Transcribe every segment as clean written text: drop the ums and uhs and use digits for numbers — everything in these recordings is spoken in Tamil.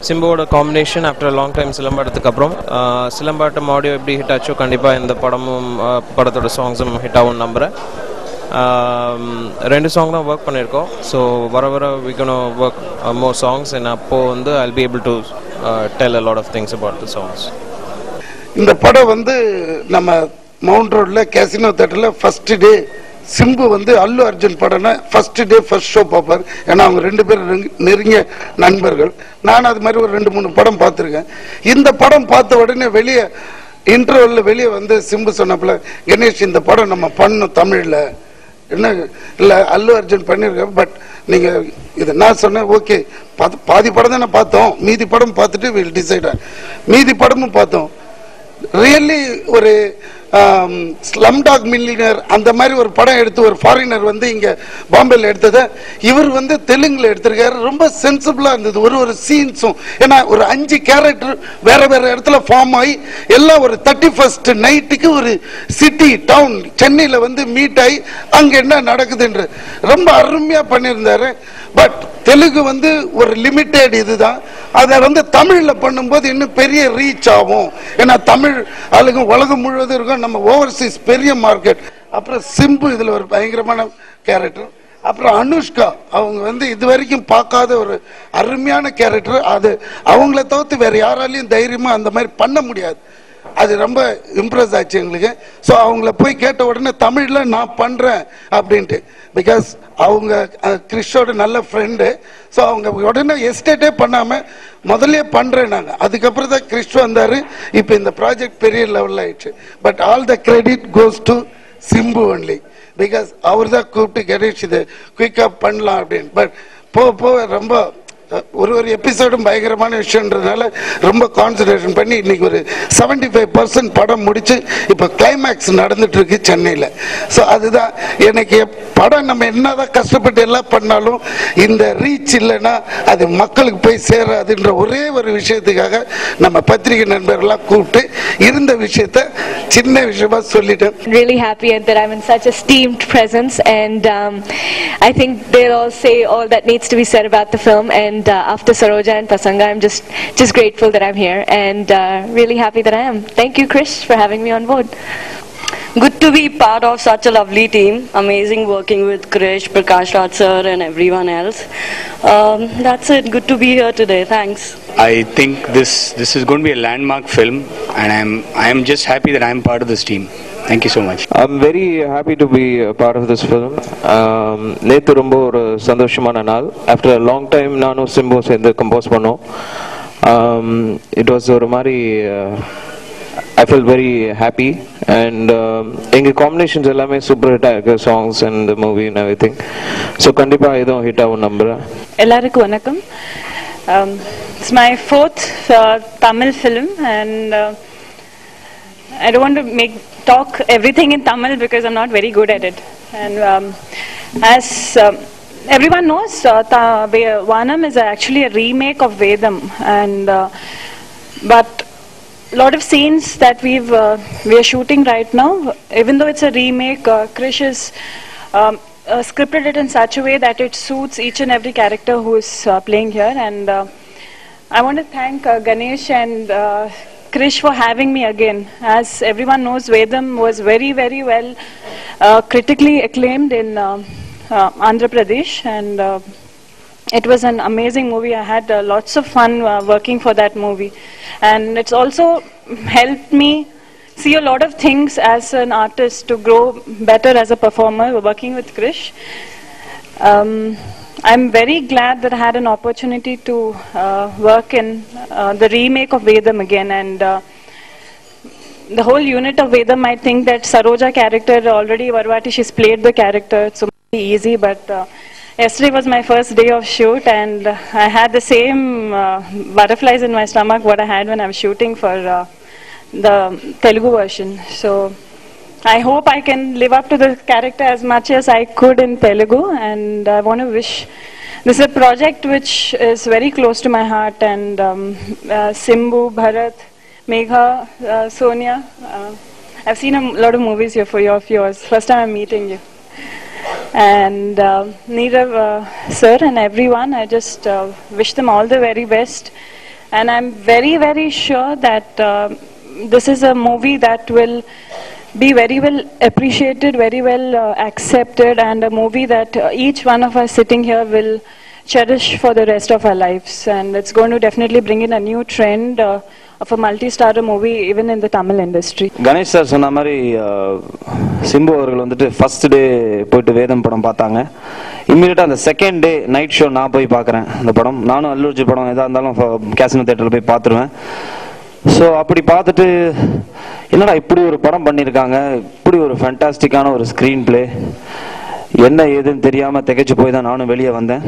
சிம்புவோட காம்பினேஷன் ஆஃப்டர் லாங் டைம் சிலம்பாட்டத்துக்கு அப்புறம் சிலம்பாட்டம் ஆடியோ எப்படி ஹிட் ஆச்சோ கண்டிப்பாக இந்த படமும் படத்தோட சாங்ஸும் ஹிட் ஆகும் நம்புகிறேன். 2 சாங் தான் ஒர்க் பண்ணியிருக்கோம். ஸோ வர we gonna work more songs and அப்போது வந்து I'll be able to tell a lot of things about the songs. இந்த படம் வந்து நம்ம மவுண்ட் ரோடில் கேசினோ தேட்டரில் ஃபஸ்ட்டு டே சிம்பு வந்து அல்லு அர்ஜுன் படம்னா ஃபஸ்ட்டு டே ஃபர்ஸ்ட் ஷோ பார்ப்பார். ஏன்னா அவங்க 2 பேரும் நெருங்கிய நண்பர்கள். நான் அது மாதிரி ஒரு 2-3 படம் பார்த்துருக்கேன். இந்த படம் பார்த்த உடனே வெளியே இன்டர்வெல்ல வெளியே வந்து சிம்பு சொன்னப்பல, கணேஷ் இந்த படம் நம்ம பண்ணணும் தமிழில், என்ன இல்லை அல்லு அர்ஜுன் பண்ணியிருக்கேன், பட் நீங்கள் இது நான் சொன்னேன் ஓகே பாதி படம் தானே பார்த்தோம், மீதி படம் பார்த்துட்டு வில் டிசைட். மீதி படமும் பார்த்தோம். ரியலி ஒரு ஸ்லம்டாக் மில்லியனர் அந்த மாதிரி ஒரு படம் எடுத்து ஒரு ஃபாரினர் வந்து இங்கே பாம்பேல எடுத்ததை இவர் வந்து தெலுங்குல எடுத்திருக்காரு. ரொம்ப சென்சிபிளாக இருந்தது ஒரு சீன்ஸும். ஏன்னா ஒரு 5 கேரக்டர் வேற இடத்துல ஃபார்ம் ஆகி எல்லாம் ஒரு 31st நைட்டுக்கு ஒரு சிட்டி டவுன் சென்னையில் வந்து மீட் ஆகி அங்கே என்ன நடக்குதுன்ற ரொம்ப அருமையாக பண்ணியிருந்தாரு. பட் தெலுங்கு வந்து ஒரு லிமிட்டெட் இதுதான். அதை வந்து தமிழில் பண்ணும்போது இன்னும் பெரிய ரீச் ஆகும். ஏன்னா தமிழ் ஆளுங்க உலகம் முழுவதும் இருக்கும், நம்ம ஓவர்சீஸ் பெரிய மார்க்கெட். அப்புறம் சிம்பு இதில் ஒரு பயங்கரமான கேரக்டர். அப்புறம் அனுஷ்கா அவங்க வந்து இது வரைக்கும் பார்க்காத ஒரு அருமையான கேரக்டர். அது அவங்கள தவிர்த்து வேற யாராலையும் தைரியமாக அந்த மாதிரி பண்ண முடியாது. அது ரொம்ப இம்ப்ரெஸ் ஆச்சு எங்களுக்கு. ஸோ அவங்கள போய் கேட்ட உடனே தமிழில் நான் பண்ணுறேன் அப்படின்ட்டு, பிகாஸ் அவங்க கிறிஷோட நல்ல ஃப்ரெண்டு. ஸோ அவங்க உடனே எஸ்டேட்டே பண்ணாமல் முதல்ல பண்ணுறேன் நாங்கள். அதுக்கப்புறம் தான் கிறிஷ் வந்தார். இப்போ இந்த ப்ராஜெக்ட் பெரிய லெவலில் ஆயிடுச்சு. But all the credit goes to Simbu only, because அவர் தான் கூப்பிட்டு கணேஷ் இது குயிக்காக பண்ணலாம் அப்படின்னு. பட் போக ரொம்ப ஒரு எபிசோடும் பயங்கரமான விஷயம்ன்றதுனால ரொம்ப கான்சன்ட்ரேஷன் பண்ணி இன்னைக்கு ஒரு 75% படம் முடிச்சு இப்போ கிளைமேக்ஸ் நடந்துட்டு இருக்கு சென்னையில். ஸோ அதுதான் எனக்கு படம் நம்ம என்னதான் கஷ்டப்பட்டு எல்லாம் பண்ணாலும் இந்த ரீச் இல்லைன்னா அது மக்களுக்கு போய் சேராதுன்ற ஒரே ஒரு விஷயத்துக்காக நம்ம பத்திரிகை நண்பர்கள்லாம் கூப்பிட்டு இருந்த விஷயத்த சின்ன விஷயமா சொல்லிட்டேன். Really happy that I'm in such a esteemed presence, and I think they'll all say all that needs to be said about the film. And after Saroja and Pasanga, I'm just grateful that I'm here, and really happy that I am. Thank you, Krish, for having me on board. Good to be part of such a lovely team. Amazing working with Krish, Prakash Raj sir and everyone else. That's it. Good to be here today. Thanks. I think this is going to be a landmark film, and I am just happy that I am part of this team. Thank you so much. I'm very happy to be a part of this film. நேற்று ரொம்ப ஒரு சந்தோஷமான நாள். ஆஃப்டர் a long time நானும் சிம்பு சேர்ந்து கம்போஸ் பண்ணோம். இட் வாஸ் ஒரு மாதிரி I felt very happy, and எங்கள் காம்பினேஷன்ஸ் எல்லாமே சூப்பர் ஹிட்டாக இருக்கு, songs and the movie and everything. So கண்டிப்பாக இதுவும் ஹிட் ஆகும் நம்புகிறேன். எல்லாருக்கும் வணக்கம். It's my 4th Tamil film, and I don't want to talk everything in Tamil because I'm not very good at it. And as everyone knows, Vanam is actually a remake of Vedam, and but a lot of scenes that we are shooting right now, even though it's a remake, Krish has scripted it in such a way that it suits each and every character who is playing here. And I want to thank Ganesh and Krish for having me again. As everyone knows, Vedam was very, very well critically acclaimed in Andhra Pradesh, and it was an amazing movie. I had lots of fun working for that movie, and it's also helped me see a lot of things as an artist to grow better as a performer working with Krish. I'm very glad that I had an opportunity to work in the remake of Vedam again, and the whole unit of Vedam might think that Saroja character already Varvati, she's played the character, it's so easy, but yesterday was my first day of shoot, and I had the same butterflies in my stomach what I had when I was shooting for the Telugu version. So I hope I can live up to the character as much as I could in Telugu, and I want to wish, this is a project which is very close to my heart, and Simbu, Bharat, Megha, Sonia, I've seen a lot of movies here for yours. First time I'm meeting you. And Neerav sir and everyone, I just wish them all the very best. And I'm very, very sure that this is a movie that will be very well appreciated, very well accepted, and a movie that each one of us sitting here will cherish for the rest of our lives. And it's going to definitely bring in a new trend of a multi-starrer movie even in the Tamil industry. Ganesh sir சொன்ன மாதிரி சிம்பு அவர்கள் வந்துட்டு ஃபர்ஸ்ட் டே போயிட்டு வேதம் படம் பார்த்தாங்க. இம்மீடியட்டாக அந்த செகண்ட் டே நைட் ஷோ நான் போய் பார்க்குறேன் இந்த படம். நானும் அல்லு அர்ஜுன் படம் எதாக இருந்தாலும் கேசினோ தேட்டரில் போய் பார்த்துருவேன். ஸோ அப்படி பார்த்துட்டு என்னடா இப்படி ஒரு படம் பண்ணியிருக்காங்க, இப்படி ஒரு ஃபேண்டாஸ்டிக்கான ஒரு ஸ்க்ரீன் பிளே, என்ன ஏதுன்னு தெரியாமல் திகைச்சு போய் தான் நானும் வெளியே வந்தேன்.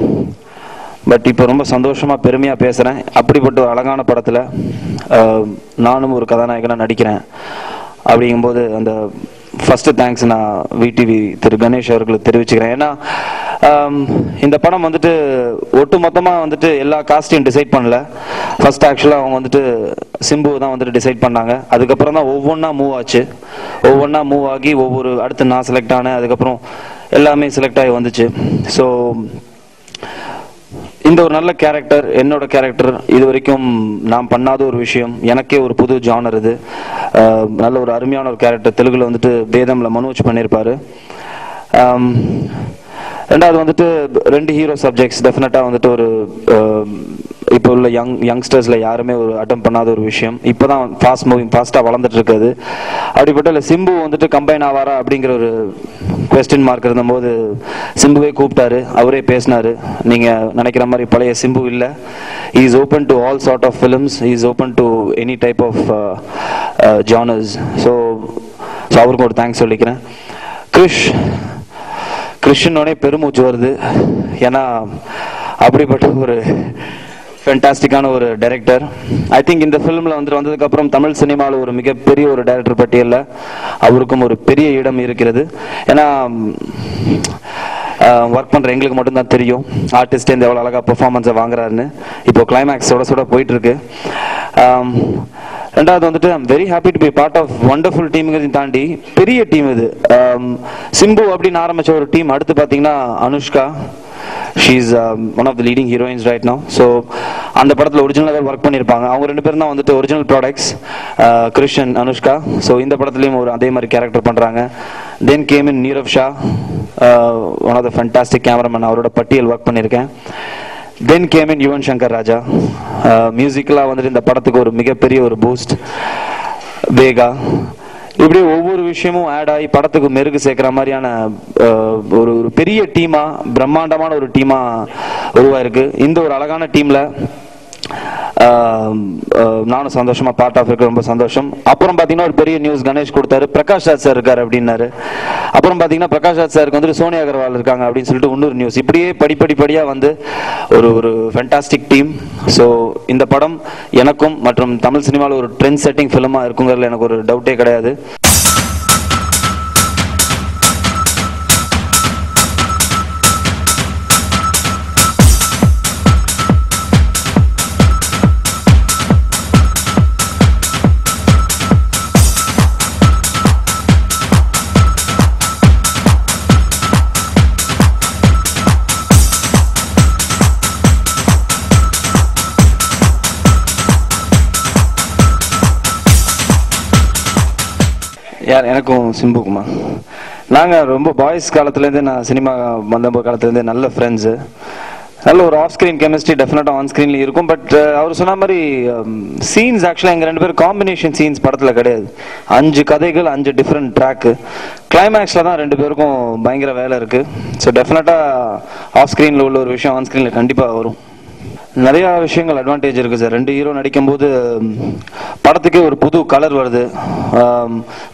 பட் இப்போ ரொம்ப சந்தோஷமாக பெருமையாக பேசுகிறேன். அப்படிப்பட்ட ஒரு அழகான படத்தில் நானும் ஒரு கதாநாயகனாக நடிக்கிறேன். அப்படிங்கும்போது அந்த ஃபஸ்ட்டு தேங்க்ஸ் நான் விடிவி திரு கணேஷ் அவர்களுக்கு தெரிவிச்சுக்கிறேன். ஏன்னா இந்த படம் வந்துட்டு ஒட்டு மொத்தமாக வந்துட்டு எல்லா காஸ்டையும் டிசைட் பண்ணல. ஃபர்ஸ்ட் ஆக்சுவலாக அவங்க வந்துட்டு சிம்புவை தான் வந்துட்டு டிசைட் பண்ணாங்க. அதுக்கப்புறம் தான் ஒவ்வொன்றா மூவ் ஆச்சு. ஒவ்வொன்றா மூவ் ஆகி ஒவ்வொரு அடுத்து நான் செலக்ட் ஆனேன். அதுக்கப்புறம் எல்லாமே செலக்ட் ஆகி வந்துச்சு. ஸோ இந்த ஒரு நல்ல கேரக்டர், என்னோட கேரக்டர், இது வரைக்கும் நான் பண்ணாத ஒரு விஷயம், எனக்கே ஒரு புது ஜானர். இது நல்ல ஒரு அருமையான ஒரு கேரக்டர். தெலுங்குல வந்துட்டு வேதம்ல மனோஜ் பண்ணியிருப்பாரு. ரெண்டாவது வந்துட்டு 2 ஹீரோ சப்ஜெக்ட்ஸ் டெஃபினட்டாக வந்துட்டு ஒரு இப்போ உள்ள யங்ஸ்டர்ஸில் யாருமே ஒரு அட்டம் பண்ணாத ஒரு விஷயம். இப்போ தான் ஃபாஸ்ட்டாக வளர்ந்துட்டு இருக்குது. அப்படிப்பட்ட சிம்பு வந்துட்டு கம்பைன் ஆவாரா அப்படிங்கிற ஒரு கொஸ்டின் மார்க் இருந்தபோது சிம்புவே கூப்பிட்டாரு, அவரே பேசினார். நீங்கள் நினைக்கிற மாதிரி பழைய சிம்பு இல்லை. he is open to all sort of films, he is open to any type of genres. So அவருக்கு ஒரு தேங்க்ஸ் சொல்லிக்கிறேன். கிறிஸ்டியனோடனே பெருமூச்சு வருது. ஏன்னா அப்படிப்பட்ட ஒரு ஃபேண்டாஸ்டிக்கான ஒரு டைரக்டர். ஐ திங்க் இந்த ஃபிலிமில் வந்ததுக்கப்புறம் தமிழ் சினிமாவில் ஒரு மிகப்பெரிய ஒரு டைரக்டர் பட்டியலில் அவருக்கும் ஒரு பெரிய இடம் இருக்கிறது. ஏன்னா ஒர்க் பண்ணுற எங்களுக்கு மட்டும்தான் தெரியும் ஆர்டிஸ்ட் எவ்வளோ அழகாக பெர்ஃபார்மன்ஸை வாங்குறாருன்னு. இப்போ கிளைமேக்ஸோட போயிட்டு இருக்கு. ரெண்டாவது வந்துட்டு I'm very happy to be part of wonderful டீமுங்கிறதையும் தாண்டி பெரிய டீம் இது. சிம்பு அப்படின்னு ஆரம்பித்த ஒரு டீம் அடுத்து பார்த்தீங்கன்னா Anushka, she is one of the leading heroines right now. So அந்த படத்தில் ஒரிஜினலாக ஒர்க் பண்ணியிருப்பாங்க. அவங்க 2 பேரும் தான் வந்துட்டு original products, Krishnan, Anushka. So இந்த படத்துலையும் ஒரு அதே மாதிரி கேரக்டர் பண்ணுறாங்க. Then came in Nirav Shah, one of the fantastic cameraman, அவரோட பட்டியல் ஒர்க் பண்ணியிருக்கேன். Then came in Yuvan Shankar Raja, மியூசிக்கலாக வந்துட்டு இந்த படத்துக்கு ஒரு மிகப்பெரிய ஒரு பூஸ்ட். வேகா, இப்படி ஒவ்வொரு விஷயமும் ஆட் ஆகி படத்துக்கு மெருகு சேர்க்கிற மாதிரியான ஒரு பெரிய டீமா, பிரம்மாண்டமான ஒரு டீமா உருவாயிருக்கு. இந்த ஒரு அழகான டீம்ல நானும் சந்தோஷமா பார்ட் ஆஃப் இருக்க ரொம்ப சந்தோஷம். அப்புறம் பாத்தீங்கன்னா ஒரு பெரிய நியூஸ் கணேஷ் கொடுத்தாரு, பிரகாஷ் ராஜ் சார் இருக்காரு அப்படின்னாரு. அப்புறம் பாத்தீங்கன்னா பிரகாஷ் ராஜ் சாருக்கு வந்துட்டு சோனியா அகர்வால் இருக்காங்க அப்படின்னு சொல்லிட்டு இன்னொரு நியூஸ். இப்படியே படிப்படியா வந்து ஒரு ஃபேண்டாஸ்டிக் டீம். ஸோ இந்த படம் எனக்கும் மற்றும் தமிழ் சினிமாவில் ஒரு ட்ரெண்ட் செட்டிங் ஃபிலிமா இருக்குங்கிறதுல எனக்கு ஒரு டவுட்டே கிடையாது. யார் எனக்கும் சிம்புக்குமா, நாங்கள் ரொம்ப பாய்ஸ் காலத்துலேருந்தே, நான் சினிமா வந்த காலத்துலேருந்தே நல்ல ஃப்ரெண்ட்ஸு. நல்ல ஒரு ஆஃப் ஸ்க்ரீன் கெமிஸ்ட்ரி டெஃபினட்டாக ஆன் ஸ்க்ரீன்லேயும் இருக்கும். பட் அவர் சொன்ன மாதிரி சீன்ஸ் ஆக்சுவலாக எங்கள் 2 பேரும் காம்பினேஷன் சீன்ஸ் படத்தில் கிடையாது. 5 கதைகள், 5 டிஃப்ரெண்ட் ட்ராக்கு. கிளைமேக்ஸில் தான் 2 பேருக்கும் பயங்கர வேலை இருக்குது. ஸோ டெஃபினட்டாக ஆஃப் ஸ்க்ரீனில் உள்ள ஒரு விஷயம் ஆன் ஸ்க்ரீனில் கண்டிப்பாக வரும். நிறையா விஷயங்கள் அட்வான்டேஜ் இருக்குது சார். 2 ஹீரோ நடிக்கும்போது படத்துக்கே ஒரு புது கலர் வருது.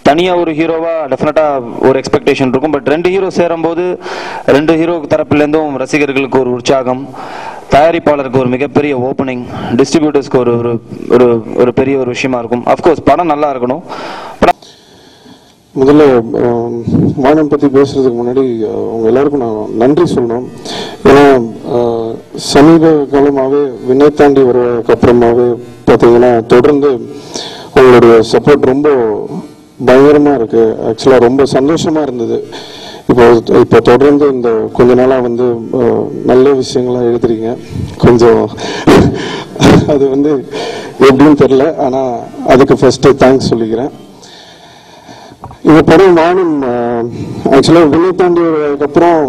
தனியாக ஒரு ஹீரோவாக டெஃபினட்டாக ஒரு எக்ஸ்பெக்டேஷன் இருக்கும். பட் 2 ஹீரோ சேரும்போது 2 ஹீரோ தரப்புலேருந்தும் ரசிகர்களுக்கு ஒரு உற்சாகம், தயாரிப்பாளருக்கு ஒரு மிகப்பெரிய ஓப்பனிங், டிஸ்ட்ரிபியூட்டர்ஸ்க்கு ஒரு பெரிய ஒரு விஷயமா இருக்கும். அஃப்கோர்ஸ் படம் நல்லா இருக்கணும். முதல்ல வானம் பற்றி பேசுறதுக்கு முன்னாடி அவங்க எல்லாருக்கும் நான் நன்றி சொல்லணும். ஏன்னா சமீப காலமாகவே விண்ணை தாண்டி வருவதற்கு அப்புறமாவே பார்த்தீங்கன்னா தொடர்ந்து அவங்களுடைய சப்போர்ட் ரொம்ப பயங்கரமாக இருக்கு. ஆக்சுவலாக ரொம்ப சந்தோஷமாக இருந்தது. இப்போ தொடர்ந்து இந்த கொஞ்ச நாளாக வந்து நல்ல விஷயங்கள்லாம் எழுதுறீங்க. கொஞ்சம் அது வந்து எப்படின்னு தெரியல. ஆனால் அதுக்கு ஃபர்ஸ்ட்டு தேங்க்ஸ் சொல்லிக்கிறேன். இந்த படம் வானம் ஆக்சுவலாக வினய் தாண்டி அதுக்கப்புறம்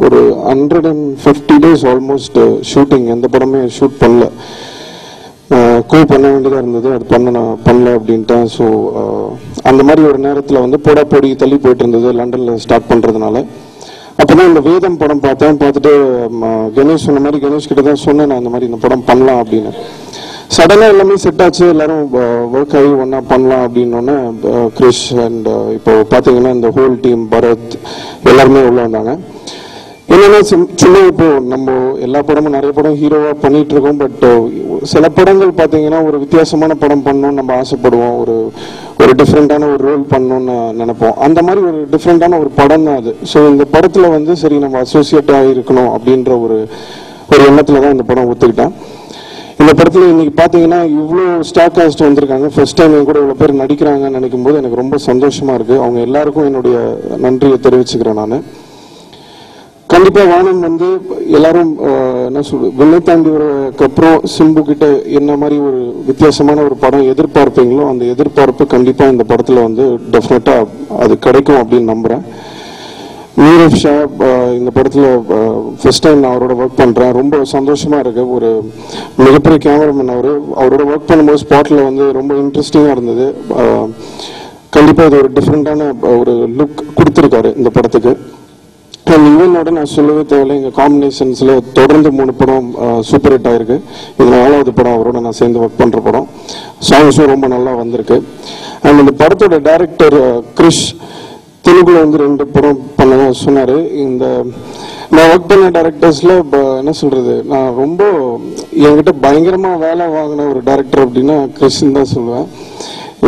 ஒரு 150 days ஆல்மோஸ்ட் ஷூட்டிங், எந்த படமே ஷூட் பண்ணல. பண்ண வேண்டியதாக இருந்தது, அது பண்ணல அப்படின்ட்டேன். ஸோ அந்த மாதிரி ஒரு நேரத்தில் வந்து போடி தள்ளி போயிட்டு இருந்தது லண்டனில் ஸ்டார்ட் பண்ணுறதுனால. அப்போ தான் இந்த வேதம் படம் பார்த்துட்டு கணேஷ் சொன்ன மாதிரி கணேஷ் கிட்ட தான் சொன்னேன் நான் இந்த மாதிரி இந்த படம் பண்ணலாம் அப்படின்னு. சடனாக எல்லாமே செட் ஆச்சு, எல்லாரும் ஒர்க் ஆகி ஒன்றா பண்ணலாம் அப்படின்னோடனே கிரிஷ் அண்ட் இப்போ பார்த்தீங்கன்னா இந்த ஹோல் டீம் பரத் எல்லாருமே உள்ள வந்தாங்க. என்னன்னா சும்மா இப்போ நம்ம எல்லா படமும் நிறைய படம் ஹீரோவாக பண்ணிட்டு இருக்கோம். பட் சில படங்கள் பார்த்தீங்கன்னா ஒரு வித்தியாசமான படம் பண்ணணும்னு நம்ம ஆசைப்படுவோம், ஒரு டிஃப்ரெண்டான ஒரு ரோல் பண்ணணும்னு நினைப்போம். அந்த மாதிரி ஒரு டிஃப்ரெண்டான ஒரு படம் தான் அது. ஸோ இந்த படத்தில் வந்து சரி நம்ம அசோசியேட்டாக இருக்கணும் அப்படின்ற ஒரு எண்ணத்தில் தான் இந்த படம் ஒத்துக்கிட்டேன். இந்த படத்தில் இன்னைக்கு பார்த்தீங்கன்னா இவ்வளோ ஸ்டார் காஸ்ட் வந்திருக்காங்க. ஃபர்ஸ்ட் டைம் என் கூட இவ்வளோ பேர் நடிக்கிறாங்கன்னு நினைக்கும் போது எனக்கு ரொம்ப சந்தோஷமாக இருக்குது. அவங்க எல்லாருக்கும் என்னுடைய நன்றியை தெரிவிச்சுக்கிறேன். நான் கண்டிப்பாக வானம் வந்து எல்லாரும் என்ன சொல்றது, வினய் தாண்டி அப்புறம் சிம்பு கிட்ட என்ன மாதிரி ஒரு வித்தியாசமான ஒரு படம் எதிர்பார்ப்பீங்களோ அந்த எதிர்பார்ப்பு கண்டிப்பாக இந்த படத்தில் வந்து டெஃபினட்டாக அது கிடைக்கும் அப்படின்னு நம்புகிறேன். நீரவ் ஷா இந்த படத்தில் ஃபர்ஸ்ட் டைம் நான் அவரோட ஒர்க் பண்ணுறேன். ரொம்ப சந்தோஷமாக இருக்குது. ஒரு மிகப்பெரிய கேமராமேன் அவரோட ஒர்க் பண்ணும்போது ஸ்பாட்டில் வந்து ரொம்ப இன்ட்ரெஸ்டிங்காக இருந்தது. கண்டிப்பாக இது ஒரு டிஃப்ரெண்ட்டான ஒரு லுக் கொடுத்துருக்காரு இந்த படத்துக்கு. இவனோட நான் சொல்லவே தேவையில்லை, எங்கள் காம்பினேஷன்ஸில் தொடர்ந்து 3 படம் சூப்பர் ஹிட் ஆயிருக்கு. இது 4வது படம் அவரோட நான் சேர்ந்து ஒர்க் பண்ணுற படம். சாங்ஸும் ரொம்ப நல்லா வந்திருக்கு. அண்ட் இந்த படத்தோட டைரக்டர் கிரிஷ் தெலுங்குல வந்து 2 படம் பண்ண சொன்னார். இந்த நான் ஒர்க் பண்ண டைரக்டர்ஸில் என்ன சொல்கிறது, நான் ரொம்ப என்கிட்ட பயங்கரமாக வேலை வாங்கின ஒரு டைரக்டர் அப்படின்னா கிரிஷ்ன்னு தான் சொல்லுவேன்.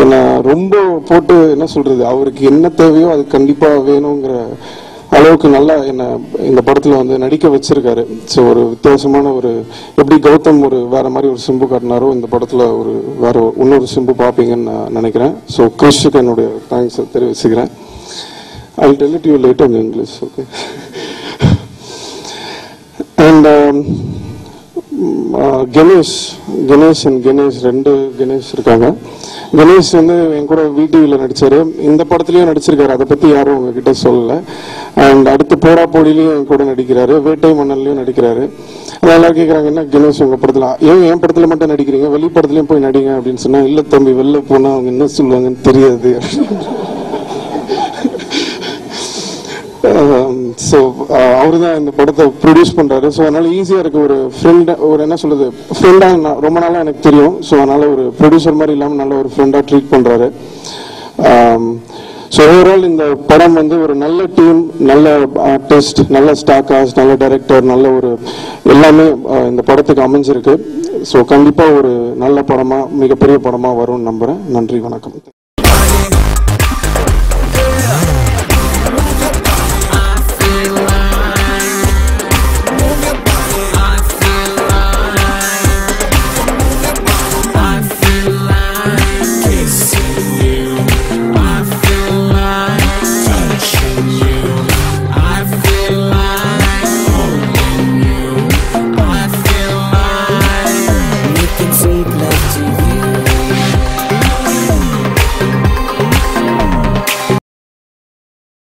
என்னை ரொம்ப போட்டு என்ன சொல்கிறது, அவருக்கு என்ன தேவையோ அது கண்டிப்பாக வேணுங்கிற அளவுக்கு நல்லா என்னை இந்த படத்தில் வந்து நடிக்க வச்சிருக்காரு. ஸோ ஒரு வித்தியாசமான ஒரு எப்படி கௌதம் ஒரு வேற மாதிரி ஒரு சிம்பு காட்டினாரோ இந்த படத்தில் ஒரு வேற இன்னொரு சிம்பு பார்ப்பீங்கன்னு நான் நினைக்கிறேன். ஸோ கிறிஷுக்கு என்னுடைய தேங்க்ஸை தெரிவிச்சுக்கிறேன். I will tell it you later in English. Okay. And Ganesh and Ganesh 2 Ganesh இருக்காங்க. கணேஷ் வந்து என் கூட VTVல நடிச்சாரு, இந்த படத்துலயும் நடிச்சிருக்காரு, அதை பத்தி யாரும் உங்ககிட்ட சொல்லல. அண்ட் அடுத்து போடிலையும் என் கூட நடிக்கிறாரு, வேட்டை மன்னன்லயும் நடிக்கிறாரு. அதெல்லாம் கேட்கறாங்க, என்ன கணேஷ் உங்க படத்துல என் படத்துல மட்டும் நடிக்கிறீங்க, வெளி படத்துலயும் போய் நடிங்க அப்படின்னு சொன்னா, இல்ல தம்பி வெளில போனா அவங்க என்ன சொல்லுவாங்கன்னு தெரியாது. ஸோ அவரு தான் இந்த படத்தை ப்ரொடியூஸ் பண்ணுறாரு. ஸோ அதனால ஈஸியாக இருக்குது. ஒரு ஃப்ரெண்டாக ஒரு என்ன சொல்கிறது, ஃப்ரெண்டாக ரொம்ப நாளாக எனக்கு தெரியும். ஸோ அதனால் ஒரு ப்ரொடியூசர் மாதிரி இல்லாமல் நல்ல ஒரு ஃப்ரெண்டாக ட்ரீட் பண்ணுறாரு. ஸோ ஓவரால் இந்த படம் வந்து ஒரு நல்ல டீம், நல்ல ஆர்டிஸ்ட், நல்ல ஸ்டார் காஸ்ட், நல்ல டைரக்டர், நல்ல ஒரு எல்லாமே இந்த படத்துக்கு அமைஞ்சிருக்கு. ஸோ கண்டிப்பாக ஒரு நல்ல படமாக மிகப்பெரிய படமாக வரும்னு நம்புகிறேன். நன்றி, வணக்கம்.